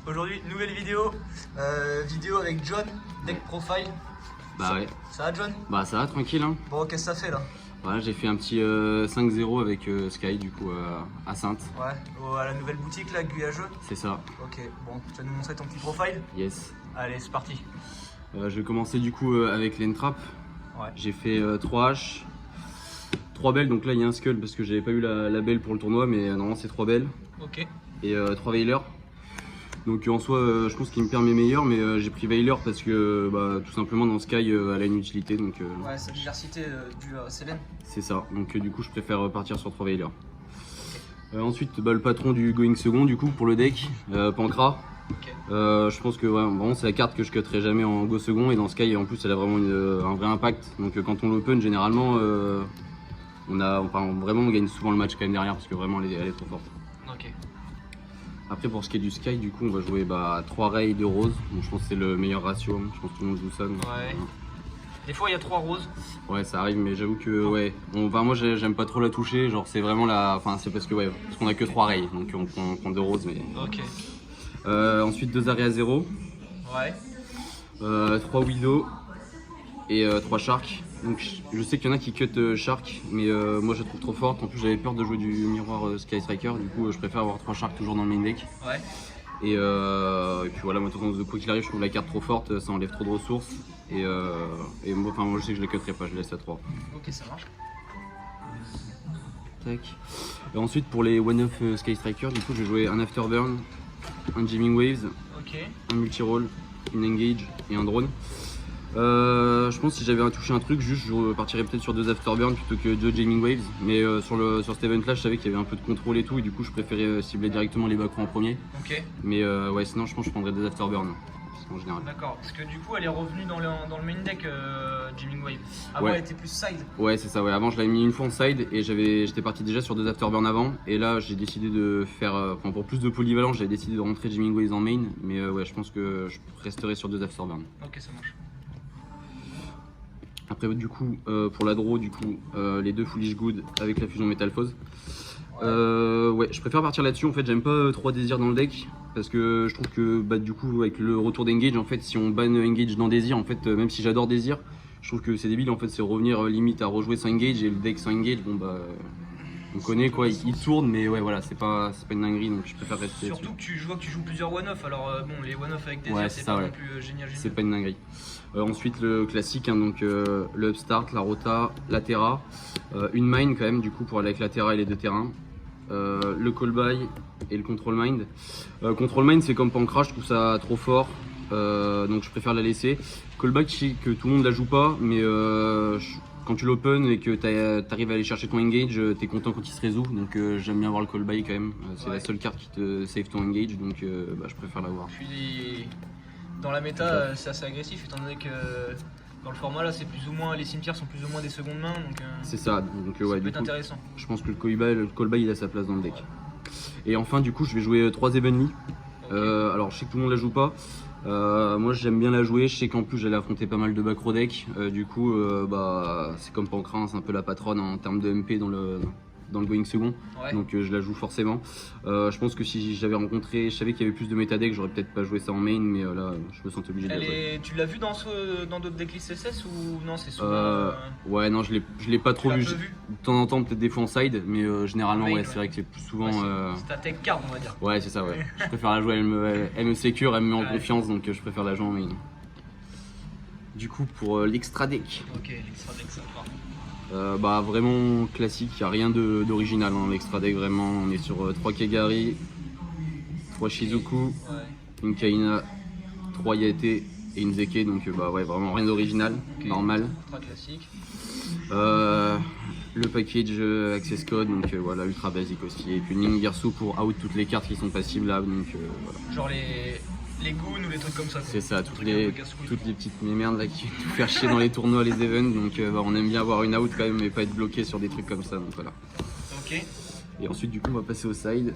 Aujourd'hui, nouvelle vidéo. Vidéo avec John, deck profile. Bah ouais. Ça va John? Bah ça va, tranquille hein. Bon, qu'est-ce que ça fait là? Voilà, j'ai fait un petit 5-0 avec Sky du coup à Sainte. Ouais, à la nouvelle boutique là, Guyageux. C'est ça. Ok, bon, tu vas nous montrer ton petit profile? Yes. Allez, c'est parti. Je vais commencer du coup avec l'entrap. Ouais. J'ai fait 3 H, 3 belles, donc là il y a un skull parce que j'avais pas eu la belle pour le tournoi, mais normalement c'est 3 belles. Ok. Et 3 Veiler. Donc en soi je pense qu'il me perd mes meilleurs, mais j'ai pris Veiler parce que bah, tout simplement dans Sky elle a une utilité. Donc, ouais, c'est la diversité du Célène. c'est ça, donc du coup je préfère partir sur 3 Veiler. Ensuite bah, le patron du Going Second du coup pour le deck, Pancra. Ok. Je pense que ouais, vraiment c'est la carte que je cutterai jamais en Go Second, et dans Sky en plus elle a vraiment un vrai impact. Donc quand on l'open généralement on gagne souvent le match quand même derrière parce que vraiment elle est trop forte. Ok. Après pour ce qui est du Sky du coup on va jouer 3 Ray de Rose, donc je pense que c'est le meilleur ratio, je pense que tout le monde joue ça. Donc, ouais. Des fois il y a 3 roses. Ouais ça arrive, mais j'avoue que ouais, moi j'aime pas trop la toucher, genre c'est vraiment c'est parce que ouais, parce qu'on a que 3 Ray, donc on prend 2 roses mais. Ok. Ensuite 2 Arrêts à 0. Ouais. 3 Widow et 3 Shark. Donc je sais qu'il y en a qui cut Shark, mais moi je la trouve trop forte. En plus j'avais peur de jouer du miroir Sky Striker, du coup je préfère avoir 3 Shark toujours dans le main deck. Ouais. Et puis voilà, moi de toute façon, quoi qu'il arrive, je trouve la carte trop forte, ça enlève trop de ressources. Et moi je sais que je la cutterai pas, je laisse à 3. Ok, ça marche. Tac. Et ensuite pour les one-off Sky Striker, du coup je vais jouer un Afterburn, un Jamming Waves, Ok. un multi-roll, une engage et un drone. Je pense que si j'avais touché un truc, juste je partirais peut-être sur 2 Afterburn plutôt que 2 Jamming Waves. Mais sur cet event là, je savais qu'il y avait un peu de contrôle et tout, et du coup je préférais cibler directement les backrooms en premier. Ok. Mais ouais, sinon je pense que je prendrais 2 Afterburn en général. D'accord, parce que du coup elle est revenue dans le main deck Jamming Wave. Avant Ouais. elle était plus side. Ouais, c'est ça, ouais. Avant je l'avais mis une fois en side et j'étais parti déjà sur 2 Afterburn avant. Et là j'ai décidé de faire, pour plus de polyvalence, j'avais décidé de rentrer Jamming Waves en main. Mais ouais, je pense que je resterai sur 2 Afterburn. Ok, ça marche. Après du coup pour la draw du coup les 2 Foolish Good avec la fusion Métalphose. Ouais, je préfère partir là-dessus. En fait j'aime pas 3 désirs dans le deck parce que je trouve que du coup avec le retour d'engage, en fait si on ban engage dans désir, en fait même si j'adore désir, je trouve que c'est débile, en fait c'est revenir limite à rejouer sans engage, et le deck sans engage, bon bah on connaît quoi, il tourne, mais ouais voilà, c'est pas une dinguerie, donc je préfère rester Surtout que je vois que tu joues plusieurs one-off, alors bon les one-off avec désir Ouais, c'est c'est ça, pas ouais. non plus génial. C'est pas une dinguerie. Ensuite le classique, hein, donc le Upstart, la Rota, la Terra, une Mine quand même du coup pour aller avec la Terra et les 2 terrains, le Call By et le Control Mind. Control Mind c'est comme Pancra, je trouve ça trop fort, donc je préfère la laisser. Call By, je sais que tout le monde la joue pas, mais quand tu l'open et que tu arrives à aller chercher ton engage, t'es content quand il se résout, donc j'aime bien avoir le Call By quand même, c'est la seule carte qui te save ton engage, donc je préfère l'avoir. Puis dans la méta c'est assez agressif étant donné que dans le format là c'est plus ou moins, les cimetières sont plus ou moins des secondes mains, donc c'est ça, donc ça ouais, peut du être coup, intéressant. je pense que le Call By il a sa place dans le deck. Et enfin du coup je vais jouer 3 Evenly. Alors je sais que tout le monde la joue pas. Moi j'aime bien la jouer, je sais qu'en plus j'allais affronter pas mal de backrow deck. Du coup c'est comme Pancra, c'est un peu la patronne en termes de MP dans le Going Second. Ouais. Donc je la joue forcément. Je pense que si je savais qu'il y avait plus de méta deck, j'aurais peut-être pas joué ça en main, mais là je me sens obligé de la jouer. Tu l'as vu dans d'autres decklists SS ou non, c'est souvent Ouais, non, je l'ai pas trop vu. De temps en temps, peut-être des fois en side, mais généralement, ouais, c'est vrai que c'est plus souvent. C'est ta tech card, on va dire. Ouais, c'est ça, ouais. Je préfère la jouer, elle me sécure, elle me met en confiance, donc je préfère la jouer en main. Du coup, pour l'extra deck. Ok, l'extra deck, ça part. Vraiment classique, il n'y a rien d'original dans l'extra deck, vraiment. On est sur 3 Kegari, 3 Shizuku, une Kaina, 3 Yate et une Zeke, donc ouais, vraiment rien d'original, normal. Ultra classique. Le package Access Code, donc voilà, ultra basique aussi. Et puis une Ningirsu pour out toutes les cartes qui sont passibles là, donc voilà. Genre les goons ou les trucs comme ça. C'est ça, toutes les petites merdes là qui nous faire chier dans les tournois, les events, donc on aime bien avoir une out quand même et pas être bloqué sur des trucs comme ça, donc voilà. Ok. Et ensuite du coup on va passer au side.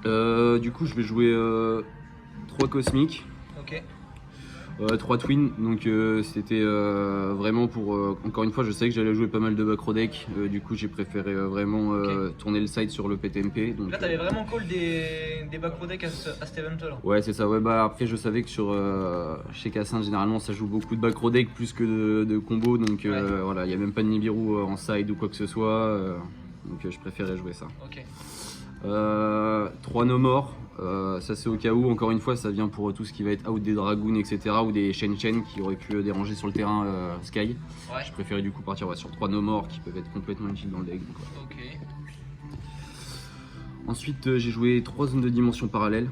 Du coup je vais jouer 3 cosmiques. Ok. 3 twins, donc c'était vraiment pour. Encore une fois, je savais que j'allais jouer pas mal de back row deck, du coup j'ai préféré vraiment tourner le side sur le PTMP. Donc, Là, t'avais vraiment call des back row deck à cet event là. ouais, c'est ça. Ouais, bah après, je savais que chez Cassandre, généralement, ça joue beaucoup de back row deck plus que de combos, donc voilà, il n'y a même pas de Nibiru en side ou quoi que ce soit, donc je préférais jouer ça. Ok. 3 no more, ça c'est au cas où, encore une fois, ça vient pour tout ce qui va être out des Dragoons, etc. ou des Shen qui auraient pu déranger sur le terrain Sky. Ouais. Je préférais du coup partir sur 3 no more qui peuvent être complètement utiles dans le deck. Donc, ouais. Ok. Ensuite, j'ai joué 3 zones de dimension parallèles.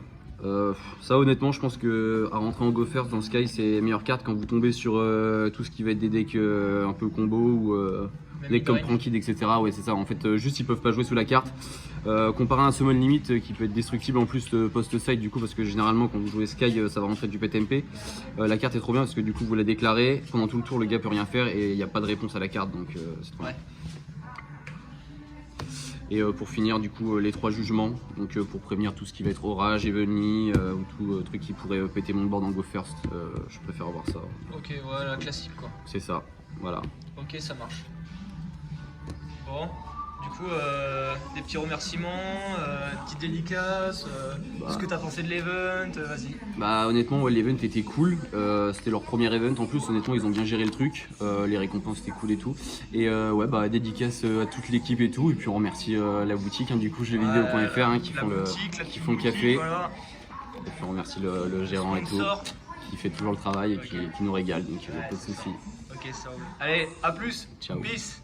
Ça honnêtement je pense que à rentrer en Go First dans Sky c'est la meilleure carte quand vous tombez sur tout ce qui va être des decks un peu combo ou decks comme Prankid, etc. Ouais c'est ça, en fait juste ils peuvent pas jouer sous la carte. Comparé à un Summon Limit qui peut être destructible en plus post-side du coup, parce que généralement quand vous jouez Sky ça va rentrer du PTMP. La carte est trop bien parce que du coup vous la déclarez, pendant tout le tour le gars peut rien faire et il n'y a pas de réponse à la carte, donc c'est trop bien. Et pour finir du coup les 3 jugements, donc pour prévenir tout ce qui va être orage, Eveny ou tout truc qui pourrait péter mon board en Go First, je préfère avoir ça. Ok, voilà, classique quoi. C'est ça, voilà. Ok, ça marche. Bon, du coup, des petits remerciements, petites dédicaces, ce que t'as pensé de l'event, vas-y. Bah honnêtement ouais, l'event était cool, c'était leur premier event en plus, honnêtement ils ont bien géré le truc, les récompenses étaient cool et tout. Et ouais bah dédicace à toute l'équipe et tout, et puis on remercie la boutique du coup jeuxvideo.fr qui font le café. Voilà. Et puis on remercie le gérant et tout, qui fait toujours le travail et qui nous régale, donc pas de soucis. Ok, ça roule. Allez, à plus. Ciao. Peace.